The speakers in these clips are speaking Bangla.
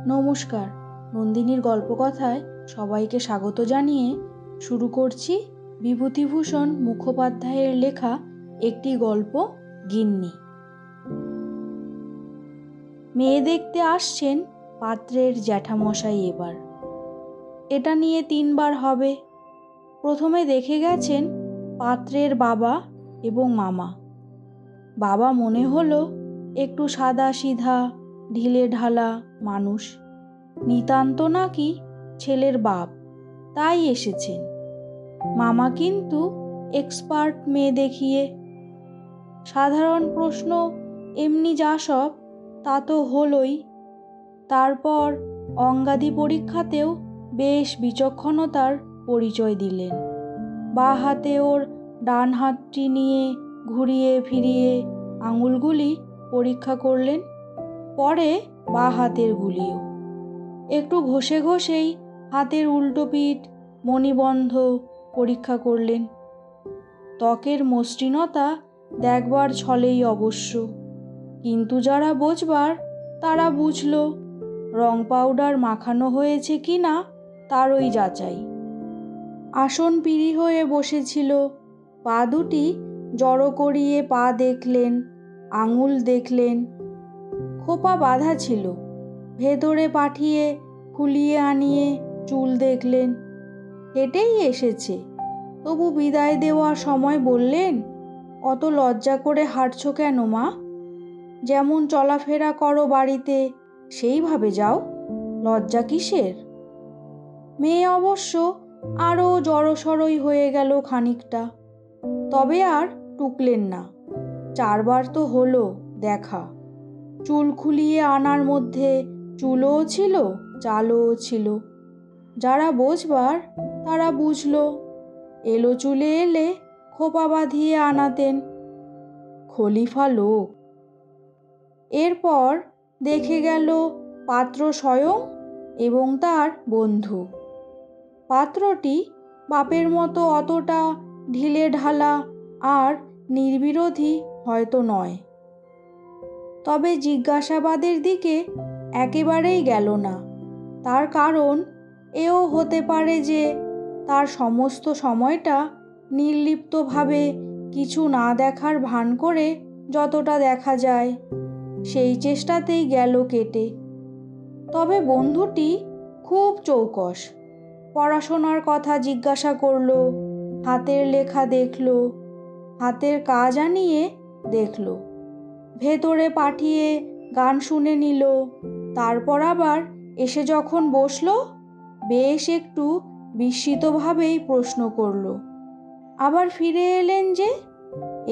নমস্কার, নন্দিনীর গল্পকথায় সবাইকে স্বাগত জানিয়ে শুরু করছি বিভূতিভূষণ মুখোপাধ্যায়ের লেখা একটি গল্প, গিন্নি। মেয়ে দেখতে আসছেন পাত্রের জ্যাঠামশাই। এবার এটা নিয়ে 3 বার হবে। প্রথমে দেখে গেছেন পাত্রের বাবা এবং মামা। বাবা মনে হলো একটু সাদা সিধা ঢিলে ঢালা মানুষ, নিতান্ত নাকি ছেলের বাপ, তাই এসেছেন। মামা কিন্তু এক্সপার্ট মেয়ে দেখিয়ে। সাধারণ প্রশ্ন এমনি যা সব তা তো হলোই, তারপর অঙ্গাদি পরীক্ষাতেও বেশ বিচক্ষণতার পরিচয় দিলেন। বাঁ হাতে ওর ডান হাতটি নিয়ে ঘুরিয়ে ফিরিয়ে আঙুলগুলি পরীক্ষা করলেন, পরে বাঁ হাতের গুলিও একটু ঘষে ঘষেই হাতের উল্টো পিঠ মণিবন্ধ পরীক্ষা করলেন। ত্বকের মসৃণতা দেখবার ছলেই অবশ্য, কিন্তু যারা বোঝবার তারা বুঝল রং পাউডার মাখানো হয়েছে কি না তারই যাচাই। আসন পিড়ি হয়ে বসেছিল, পা দুটি জড়ো করিয়ে পা দেখলেন, আঙুল দেখলেন। খোপা বাঁধা ছিল, ভেতরে পাঠিয়ে খুলিয়ে আনিয়ে চুল দেখলেন। হেঁটেই এসেছে, তবু বিদায় দেওয়ার সময় বললেন, অত লজ্জা করে হাঁটছো কেন মা? যেমন চলাফেরা করো বাড়িতে সেইভাবে যাও, লজ্জা কিসের? মেয়ে অবশ্য আরও জড়সড়ই হয়ে গেল খানিকটা, তবে আর টুকলেন না। 4 বার তো হলো দেখা। চুল খুলিয়ে আনার মধ্যে চুলও ছিল, চালও ছিল। যারা বোঝবার তারা বুঝল। এলো চুলে এলে খোপা বাঁধিয়ে আনাতেন, খলিফা লোক। এরপর দেখে গেল পাত্র স্বয়ং এবং তার বন্ধু। পাত্রটি বাপের মতো অতটা ঢিলে ঢালা আর নির্বিরোধী হয়তো নয়, তবে জিজ্ঞাসাবাদের দিকে একেবারেই গেল না। তার কারণ এও হতে পারে যে তার সমস্ত সময়টা নির্লিপ্তভাবে কিছু না দেখার ভান করে যতটা দেখা যায় সেই চেষ্টাতেই গেল কেটে। তবে বন্ধুটি খুব চৌকস। পড়াশোনার কথা জিজ্ঞাসা করল, হাতের লেখা দেখল, হাতের কাজ আনিয়ে দেখল, ভেতরে পাঠিয়ে গান শুনে নিল। তারপর আবার এসে যখন বসল, বেশ একটু বিস্মিতভাবেই প্রশ্ন করল, আবার ফিরে এলেন যে,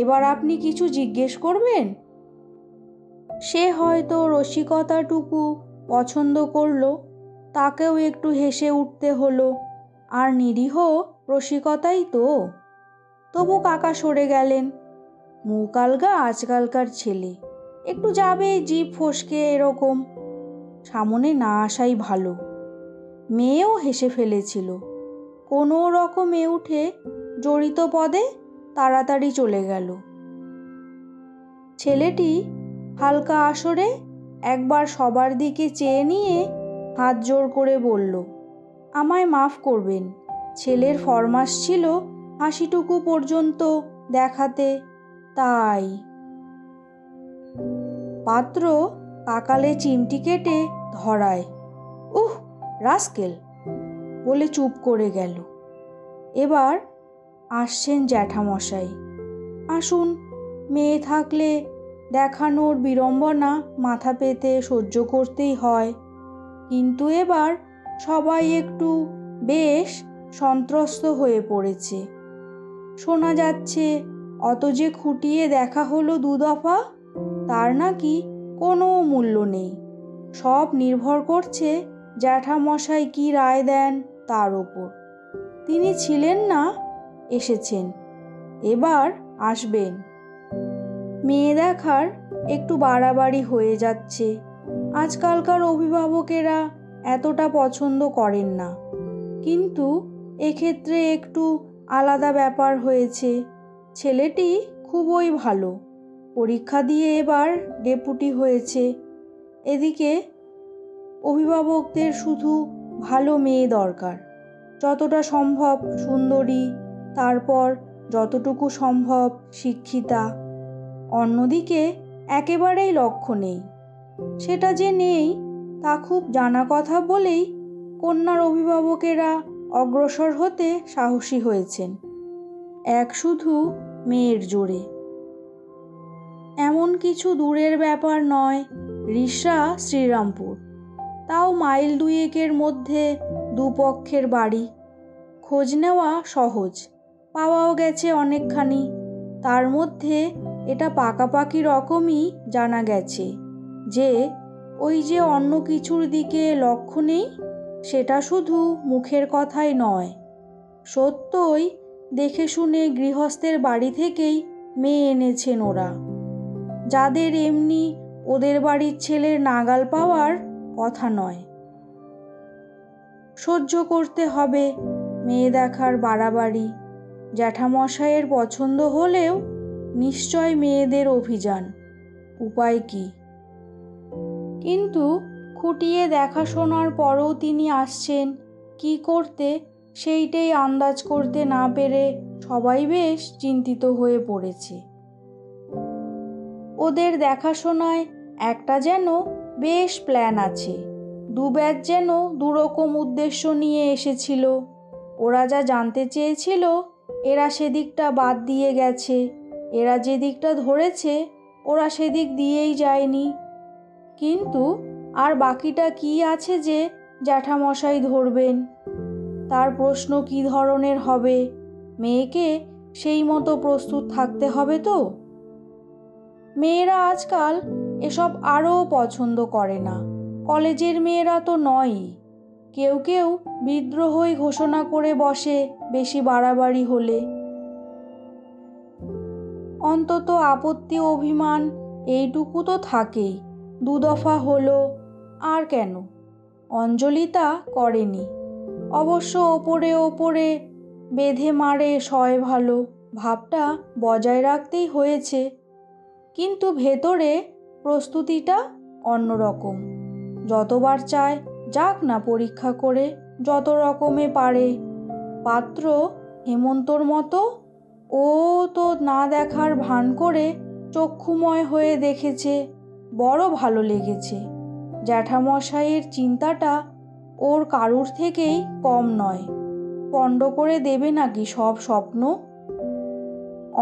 এবার আপনি কিছু জিজ্ঞেস করবেন? সে হয়তো রসিকতাটুকু পছন্দ করল, তাকেও একটু হেসে উঠতে হলো। আর নিরীহ রসিকতাই তো। তবু কাকা সরে গেলেন। মুখ আলগা আজকালকার ছেলে, একটু যাবেই জিভ ফসকে এরকম। সামনে না আসাই ভালো। মেয়েও হেসে ফেলেছিল। কোনো রকমে উঠে জড়িত পদে তাড়াতাড়ি চলে গেল। ছেলেটি হালকা আসরে একবার সবার দিকে চেয়ে নিয়ে হাত জোড় করে বলল, আমায় মাফ করবেন, ছেলের ফরমাস ছিল হাসিটুকু পর্যন্ত দেখাতে, তাই। পাত্র কাকালে চিমটি কেটে ধরায়, উহ রাস্কেল বলে চুপ করে গেল। এবার আসছেন জ্যাঠামশাই। আসুন, মেয়ে থাকলে দেখানোর বিড়ম্বনা মাথা পেতে সহ্য করতেই হয়, কিন্তু এবার সবাই একটু বেশ সন্ত্রস্ত হয়ে পড়েছে। শোনা যাচ্ছে অত যে খুঁটিয়ে দেখা হলো 2 দফা, তার নাকি কোনো মূল্য নেই। সব নির্ভর করছে জ্যাঠামশাই কি রায় দেন তার ওপর। তিনি ছিলেন না, এসেছেন, এবার আসবেন। মেয়ে দেখার একটু বাড়াবাড়ি হয়ে যাচ্ছে। আজকালকার অভিভাবকেরা এতটা পছন্দ করেন না, কিন্তু এক্ষেত্রে একটু আলাদা ব্যাপার হয়েছে। ছেলেটি খুবই ভালো, পরীক্ষা দিয়ে এবার ডেপুটি হয়েছে। এদিকে অভিভাবকদের শুধু ভালো মেয়ে দরকার, যতটা সম্ভব সুন্দরী, তারপর যতটুকু সম্ভব শিক্ষিতা। অন্যদিকে একেবারেই লক্ষ্য নেই। সেটা যে নেই তা খুব জানা কথা বলেই কন্যার অভিভাবকেরা অগ্রসর হতে সাহসী হয়েছেন, এক শুধু মেয়ের জোরে। এমন কিছু দূরের ব্যাপার নয় রিষড়া শ্রীরামপুর, তাও মাইল 2-1 মধ্যে দুপক্ষের বাড়ি। খোঁজ নেওয়া সহজ, পাওয়াও গেছে অনেকখানি। তার মধ্যে এটা পাকাপাকি রকমই জানা গেছে যে ওই যে অন্য কিছুর দিকে লক্ষ্য নেই, সেটা শুধু মুখের কথাই নয়, সত্যই দেখে শুনে গৃহস্থের বাড়ি থেকেই মেয়ে এনেছেন ওরা, যাদের এমনি ওদের বাড়ির ছেলের নাগাল পাওয়ার কথা নয়। সহ্য করতে হবে মেয়ে দেখার বাড়াবাড়ি। জ্যাঠামশাইয়ের পছন্দ হলেও নিশ্চয় মেয়েদের অভিযান, উপায় কি? কিন্তু খুঁটিয়ে দেখাশোনার পরও তিনি আসছেন কি করতে, সেইটাই আন্দাজ করতে না পেরে সবাই বেশ চিন্তিত হয়ে পড়েছে। ওদের দেখাশোনায় একটা যেন বেশ প্ল্যান আছে। দু ব্যাচ যেন দুরকম উদ্দেশ্য নিয়ে এসেছিল। ওরা যা জানতে চেয়েছিল এরা সেদিকটা বাদ দিয়ে গেছে, এরা যে দিকটা ধরেছে ওরা সেদিক দিয়েই যায়নি। কিন্তু আর বাকিটা কি আছে যে জ্যাঠামশাই ধরবেন? তার প্রশ্ন কি ধরনের হবে? মেয়েকে সেই মতো প্রস্তুত থাকতে হবে তো। মেয়েরা আজকাল এসব আরও পছন্দ করে না। কলেজের মেয়েরা তো নয়ই। কেউ কেউ বিদ্রোহই ঘোষণা করে বসে বেশি বাড়াবাড়ি হলে। অন্তত আপত্তি অভিমান এইটুকু তো থাকেই। 2 দফা হলো, আর কেন? অঞ্জলি তা করেনি। অবশ্য ওপরে ওপরে বেঁধে মারে সয় ভালো ভাবটা বজায় রাখতেই হয়েছে, কিন্তু ভেতরে প্রস্তুতিটা অন্যরকম। যতবার চায় যাক না পরীক্ষা করে, যত রকমে পারে। পাত্র হেমন্তর মতো ও তো না দেখার ভান করে চক্ষুময় হয়ে দেখেছে, বড় ভালো লেগেছে। জ্যাঠামশাইয়ের চিন্তাটা ওর কারুর থেকেই কম নয়। পণ্ড করে দেবে নাকি সব স্বপ্ন?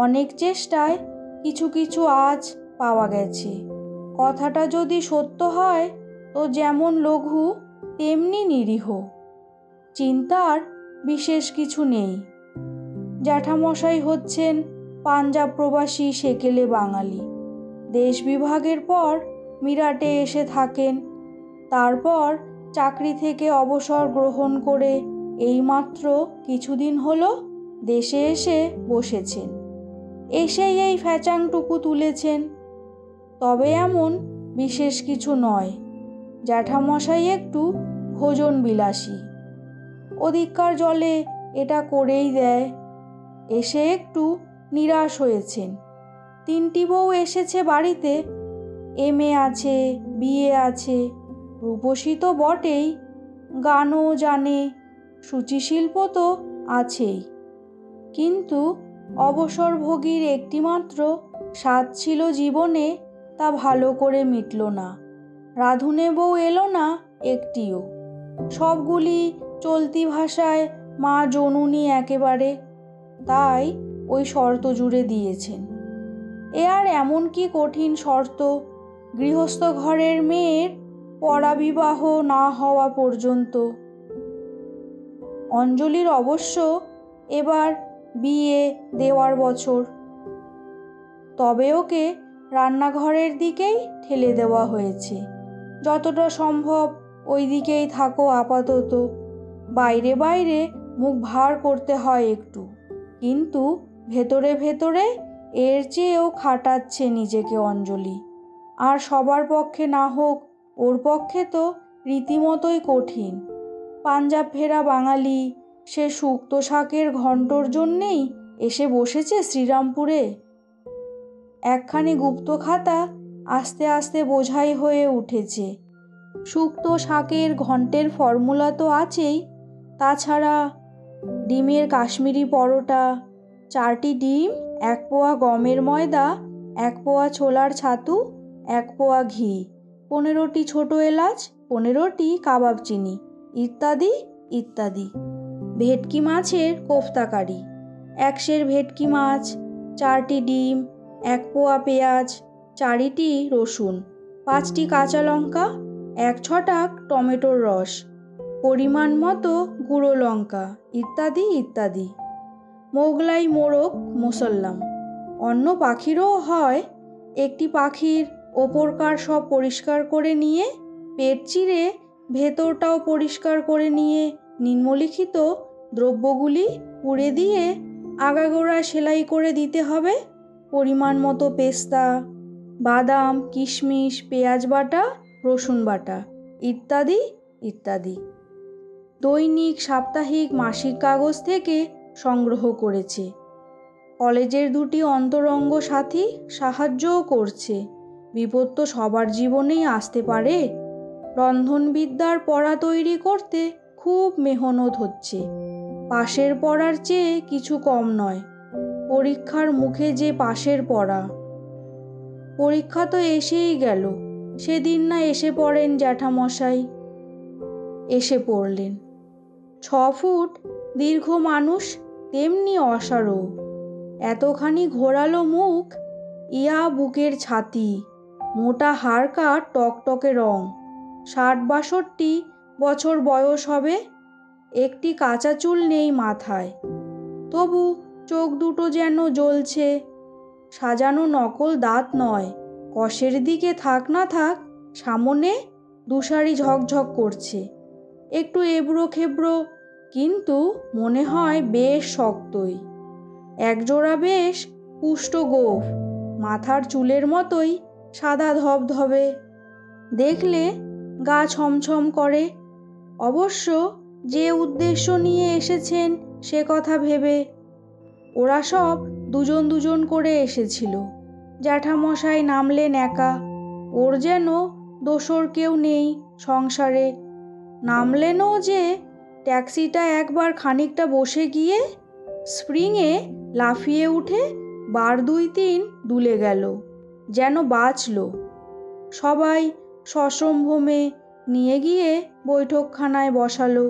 অনেক চেষ্টায় কিছু কিছু আজ পাওয়া গেছে। কথাটা যদি সত্য হয় তো যেমন লঘু তেমনি নিরীহ। চিন্তার বিশেষ কিছু নেই। জ্যাঠামশাই হচ্ছেন পাঞ্জাব প্রবাসী সেকেলে বাঙালি। দেশ বিভাগের পর মিরাটে এসে থাকেন, তারপর চাকরি থেকে অবসর গ্রহণ করে এইমাত্র কিছুদিন হলো দেশে এসে বসেছেন। এসেই এই ফ্যাচাংটুকু তুলেছেন। তবে এমন বিশেষ কিছু নয়। জ্যাঠামশাই একটু ভোজন বিলাসী, ওদিককার জলে এটা করেই দেয়। এসে একটু নিরাশ হয়েছেন। 3টি বউ এসেছে বাড়িতে, MA আছে, BA আছে, রূপসী তো বটেই, গানও জানে, সূচিশিল্প তো আছেই। কিন্তু অবসরভোগীর একটিমাত্র স্বাদ ছিল জীবনে, তা ভালো করে মিটল না। রাঁধুনে বউ এলো না একটিও। সবগুলি চলতি ভাষায় মা জননী একেবারে। তাই ওই শর্ত জুড়ে দিয়েছেন। এ আর এমন কি কঠিন শর্ত? গৃহস্থ ঘরের মেয়ের পরাবিবাহ না হওয়া পর্যন্ত। অঞ্জলির অবশ্য এবার বিয়ে দেওয়ার বছর, তবে ওকে রান্নাঘরের দিকেই ঠেলে দেওয়া হয়েছে। যতটা সম্ভব ওই দিকেই থাকো আপাতত। বাইরে বাইরে মুখ ভার করতে হয় একটু, কিন্তু ভেতরে ভেতরে এর চেয়েও খাটাচ্ছে নিজেকে অঞ্জলি। আর সবার পক্ষে না হোক, ওর পক্ষে তো রীতিমতোই কঠিন। পাঞ্জাব ফেরা বাঙালি, সে শুক্তো শাকের ঘন্টর জন্যেই এসে বসেছে শ্রীরামপুরে। একখানি গুপ্ত খাতা আস্তে আস্তে বোঝাই হয়ে উঠেছে। শুক্তো শাকের ঘন্টের ফর্মুলা তো আছেই, তাছাড়া ডিমের কাশ্মীরি পরোটা, 4টি ডিম, 1 পোয়া গমের ময়দা, 1 পোয়া ছোলার ছাতু, 1 পোয়া ঘি, 15টি ছোট এলাচ, 15টি কাবাব চিনি, ইত্যাদি ইত্যাদি। ভেটকি মাছের কোফতাকারি, 1 সের ভেটকি মাছ, 4টি ডিম, 1 পোয়া পেঁয়াজ, 4টি রসুন, 5টি কাঁচা লঙ্কা, 1 ছটাক টমেটোর রস, পরিমাণ মতো গুঁড়ো লঙ্কা, ইত্যাদি ইত্যাদি। মোগলাই মোরগ মোসাল্লাম। অন্য পাখিরও হয়। একটি পাখির ওপরকার সব পরিষ্কার করে নিয়ে, পেট চিরে ভেতরটাও পরিষ্কার করে নিয়ে নিম্নলিখিত দ্রব্যগুলি পুড়ে দিয়ে আগাগোড়া সেলাই করে দিতে হবে। পরিমাণ মতো পেস্তা, বাদাম, কিশমিশ, পেঁয়াজ বাটা, রসুন বাটা, ইত্যাদি ইত্যাদি। দৈনিক, সাপ্তাহিক, মাসিক কাগজ থেকে সংগ্রহ করেছে। কলেজের 2টি অন্তরঙ্গ সাথী সাহায্যও করছে। বিপদ তো সবার জীবনেই আসতে পারে। রন্ধনবিদ্যার পড়া তৈরি করতে খুব মেহনত হচ্ছে। পাশের পড়ার চেয়ে কিছু কম নয়। পরীক্ষার মুখে যে পাশের পড়া। পরীক্ষা তো এসেই গেল। সেদিন না এসে পড়েন জ্যাঠামশাই। এসে পড়লেন। 6 ফুট দীর্ঘ মানুষ, তেমনি অসাড়। এতখানি ঘোরালো মুখ, ইয়া বুকের ছাতি, মোটা হাড়কা, টকটকে রং। 60-62 বছর বয়স হবে। একটি কাঁচা চুল নেই মাথায়, তবু চোখ দুটো যেন জ্বলছে। সাজানো নকল দাঁত নয়, কষের দিকে থাক না থাক সামনে দুসারি ঝকঝক করছে। একটু এবড়ো খেবড়ো, কিন্তু মনে হয় বেশ শক্তই। একজোড়া বেশ পুষ্ট গোঁফ, মাথার চুলের মতোই সাদা ধবধবে। দেখলে গা ছমছম করে। অবশ্য যে উদ্দেশ্য নিয়ে এসেছেন সে কথা ভেবে। ওরা সব দুজন দুজন করে এসেছিল। জ্যাঠামশাই নামলেন একা। ওর যেন দোসর কেউ নেই সংসারে। নামলেনও যে ট্যাক্সিটা একবার খানিকটা বসে গিয়ে স্প্রিংয়ে লাফিয়ে উঠে বার 2-3 দুলে গেল, যেন বাঁচল। সবাই সসম্ভ্রমে নিয়ে গিয়ে বৈঠকখানায় বসালো।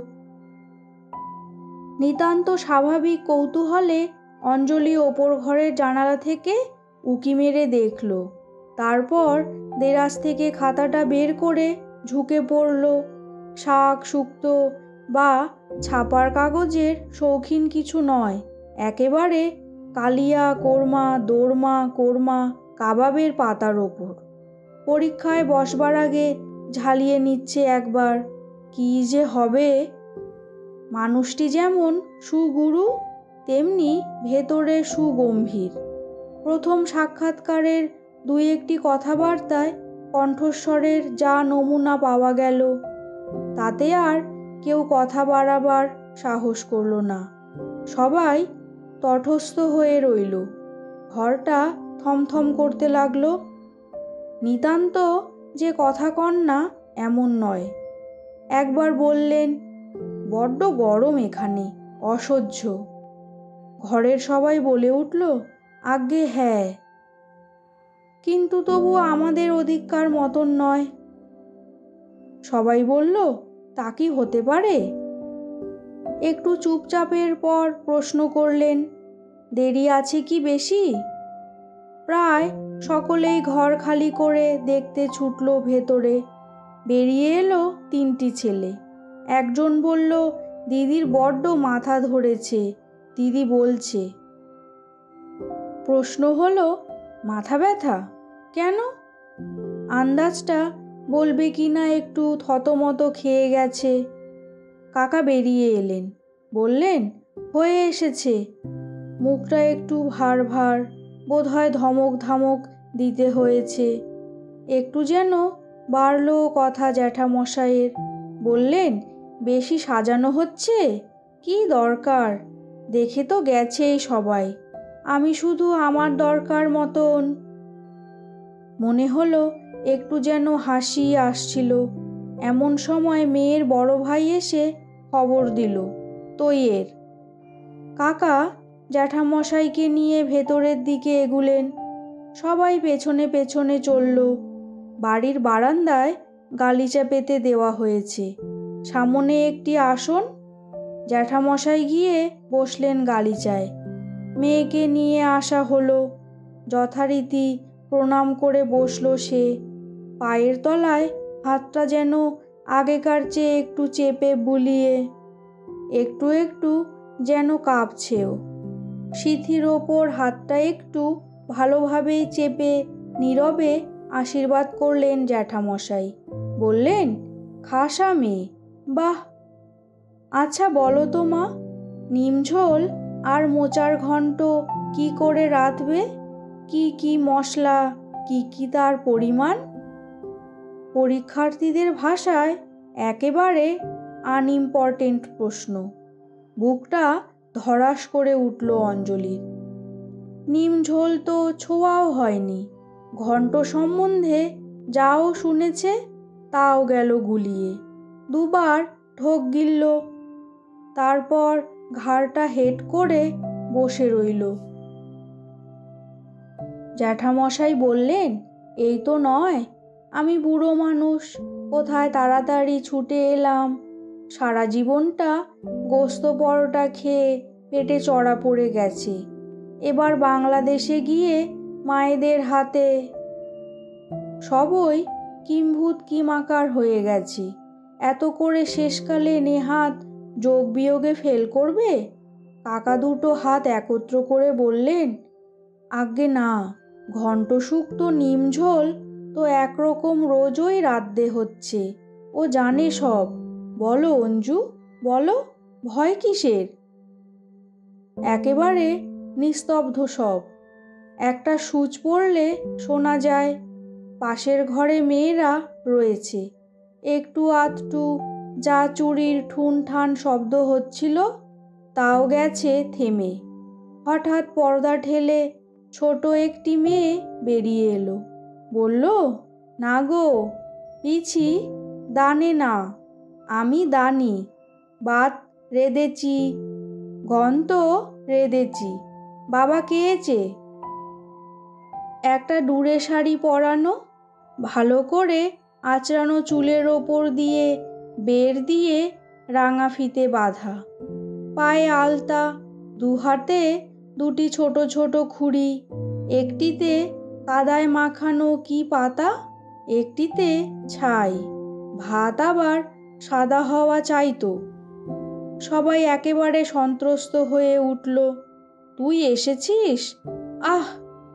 নিতান্ত স্বাভাবিক কৌতূহলে অঞ্জলি ওপর ঘরের জানালা থেকে উঁকি মেরে দেখল। তারপর দেরাজ থেকে খাতাটা বের করে ঝুঁকে পড়ল। শাক, শুক্তো বা ছাপার কাগজের শৌখিন কিছু নয়, একেবারে কালিয়া কোরমা, দোরমা কোরমা কাবাবের পাতার ওপর। পরীক্ষায় বসবার আগে ঝালিয়ে নিচ্ছে একবার। কি যে হবে! মানুষটি যেমন সুগুরু, তেমনি ভেতরে সুগম্ভীর। প্রথম সাক্ষাৎকারের 2-1টি কথাবার্তায় কণ্ঠস্বরের যা নমুনা পাওয়া গেল, তাতে আর কেউ কথা বাড়াবার সাহস করল না। সবাই তটস্থ হয়ে রইল। ঘরটা থমথম করতে লাগলো। নিতান্ত যে কথা কন না এমন নয়। একবার বললেন, বড্ড গরম এখানে, অসহ্য। ঘরের সবাই বলে উঠল, আজ্ঞে হ্যাঁ, কিন্তু তবু আমাদের ওদিককার মতন নয়। সবাই বলল, তা কি হতে পারে? একটু চুপচাপের পর প্রশ্ন করলেন, দেরি আছে কি বেশি? প্রায় সকলেই ঘর খালি করে দেখতে ছুটল ভেতরে। বেরিয়ে এলো 3টি ছেলে। একজন বলল, দিদির বড্ড মাথা ধরেছে, দিদি বলছে। প্রশ্ন হলো, মাথা ব্যথা কেন? আন্দাজটা বলবে কি না একটু থতমত খেয়ে গেছে। কাকা বেরিয়ে এলেন, বললেন, হয়ে এসেছে। মুখটা একটু ভার ভার, বোধহয় ধমক ধামক দিতে হয়েছে। একটু যেন বাড়ল কথা জ্যাঠামশাইয়ের। বললেন, বেশি সাজানো হচ্ছে? কি দরকার? দেখে তো গেছেই সবাই, আমি শুধু আমার দরকার মতন। মনে হলো একটু যেন হাসি আসছিল। এমন সময় মেয়ের বড় ভাই এসে খবর দিল তৈয়ের। কাকা জ্যাঠামশাইকে নিয়ে ভেতরের দিকে এগুলেন। সবাই পেছনে পেছনে চলল। বাড়ির বারান্দায় গালিচা পেতে দেওয়া হয়েছে, সামনে একটি আসন। জ্যাঠামশাই গিয়ে বসলেন গালিচায়। মেয়েকে নিয়ে আসা হলো। যথারীতি প্রণাম করে বসল সে। পায়ের তলায় হাতটা যেন আগেকার চেয়ে একটু চেপে বুলিয়ে, একটু একটু যেন কাঁপছেও। সিঁথির ওপর হাতটা একটু ভালোভাবেই চেপে নীরবে আশীর্বাদ করলেন জ্যাঠামশাই। বললেন, খাসা মেয়ে, বাহ। আচ্ছা বলো তো মা, নিমঝোল আর মোচার ঘন্ট কি করে রাঁধবে? কি কি মশলা, কি কি তার পরিমাণ? পরীক্ষার্থীদের ভাষায় একেবারে আনইম্পর্টেন্ট প্রশ্ন। বুকটা ধড়াস করে উঠল অঞ্জলির। নিমঝোল তো ছোঁয়াও হয়নি। ঘন্ট সম্বন্ধে যাও শুনেছে তাও গেল গুলিয়ে। দুবার ঢোক গিলল, তারপর ঘাড়টা হেঁট করে বসে রইল। জ্যাঠামশাই বললেন, এই তো নয়, আমি বুড়ো মানুষ, কোথায় তাড়াতাড়ি ছুটে এলাম। সারা জীবনটা গোস্ত পরোটা খেয়ে পেটে চড়া পড়ে গেছে। এবার বাংলাদেশে গিয়ে মায়েদের হাতে সবই কিম্ভূত কিমাকার হয়ে গেছে। এত করে শেষকালে নেহাত যোগ বিয়োগে ফেল করবে? কাকা দুটো হাত একত্র করে বললেন, আজ্ঞে না, ঘন্ট শুক্তো নিমঝোল তো একরকম রোজই রাঁধতে হচ্ছে। ও জানে সব। বলো অঞ্জু, বলো, ভয় কিসের? একেবারে নিস্তব্ধ সব। একটা সুচ পড়লে শোনা যায়। পাশের ঘরে মেয়েরা রয়েছে। একটু আধটু যা চুরির ঠুন ঠান শব্দ হচ্ছিল তাও গেছে থেমে। হঠাৎ পর্দা ঠেলে ছোট একটি মেয়ে বেরিয়ে এলো। বলল, না গো পিছি, দানে না, আমি দানি, বাত রেঁধেছি, ঘন্ট রেঁধেছি, বাবা খেয়েছে। একটা ডুরে শাড়ি পরানো, ভালো করে আঁচড়ানো চুলের ওপর দিয়ে বের দিয়ে রাঙা ফিতে বাঁধা, পায়ে আলতা, দুহাতে দুটি ছোট ছোট খুঁড়ি, একটিতে কাদায় মাখানো কি পাতা, একটিতে ছাই। ভাত আবার সাদা হওয়া চাইতো। সবাই একেবারে সন্ত্রস্ত হয়ে উঠল। তুই এসেছিস? আহ,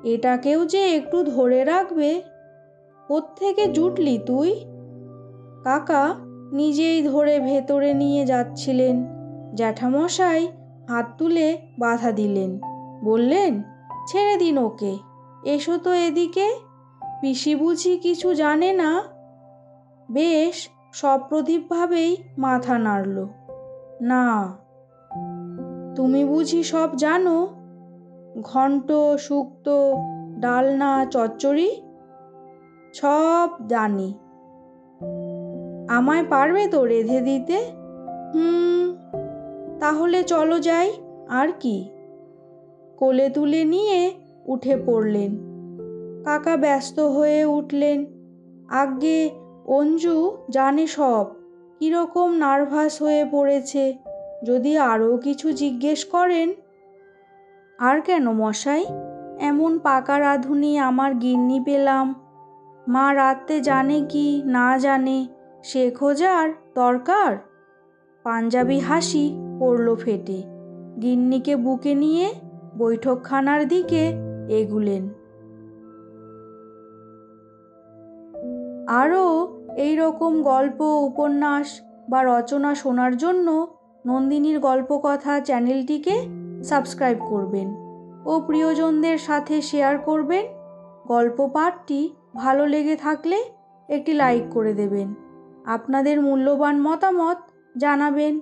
এটাকেও যে একটু ধরে রাখবে। কোত্থেকে জুটলি তুই? কাকা নিজেই ধরে ভেতরে নিয়ে যাচ্ছিলেন। জ্যাঠামশাই হাত তুলে বাধা দিলেন। বললেন, ছেড়ে দিন ওকে, এসো তো এদিকে। পিসি বুঝি কিছু জানে না? বেশ সপ্রতিভভাবেই মাথা নাড়ল। না। তুমি বুঝি সব জানো? ঘন্ট, শুক্তো, ডালনা, চচ্চড়ি সব জানি। আমায় পারবে তো রেঁধে দিতে? তাহলে চলো যাই, আর কি। কোলে তুলে নিয়ে উঠে পড়লেন। কাকা ব্যস্ত হয়ে উঠলেন। আজ্ঞে অঞ্জু জানে সব, কীরকম নার্ভাস হয়ে পড়েছে। যদি আরও কিছু জিজ্ঞেস করেন। আর কেন মশাই, এমন পাকা রাঁধুনি আমার গিন্নি পেলাম। মা রাঁধতে জানে কি না জানে সে খোঁজার দরকার? পাঞ্জাবি হাসি পড়ল ফেটে। গিন্নিকে বুকে নিয়ে বৈঠকখানার দিকে এগুলেন। আরও এই রকম গল্প, উপন্যাস বা রচনা শোনার জন্য নন্দিনীর গল্পকথা চ্যানেলটিকে সাবস্ক্রাইব করবেন ও প্রিয়জনদের সাথে শেয়ার করবেন। গল্প পাঠটি ভালো লেগে থাকলে একটি লাইক করে দেবেন। আপনাদের মূল্যবান মতামত জানাবেন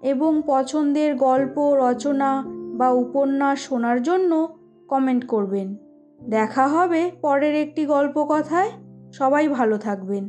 এবং পছন্দের গল্প, রচনা বা উপন্যাস শোনার জন্য কমেন্ট করবেন। দেখা হবে পরের একটি গল্পকথায়। সবাই ভালো থাকবেন।